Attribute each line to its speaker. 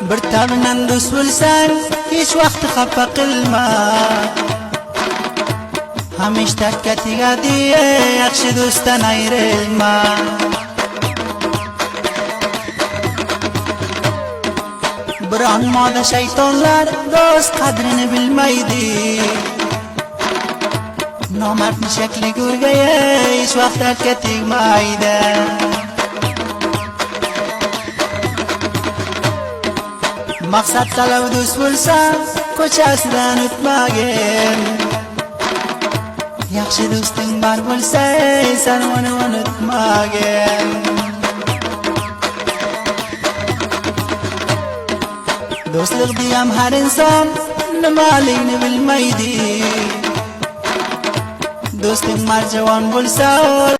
Speaker 1: برتابنا ندوس ولسان هیچ وقت خفا قلما همیش تکتی قدیه یخش دوستان ایرلما بران ماده شیطانlar دوست قدرین بالمیدی نامرد شکل گرگه هیچ وقت تکتی مایده مقصد طلب دوست بولسا کوچه اصلا اتماگن یخش دوستن بار بولسا ایسان ونوان اتماگن دوست لغدیم هر انسان نمالین بالمیدی دوستن مار جوان بولسا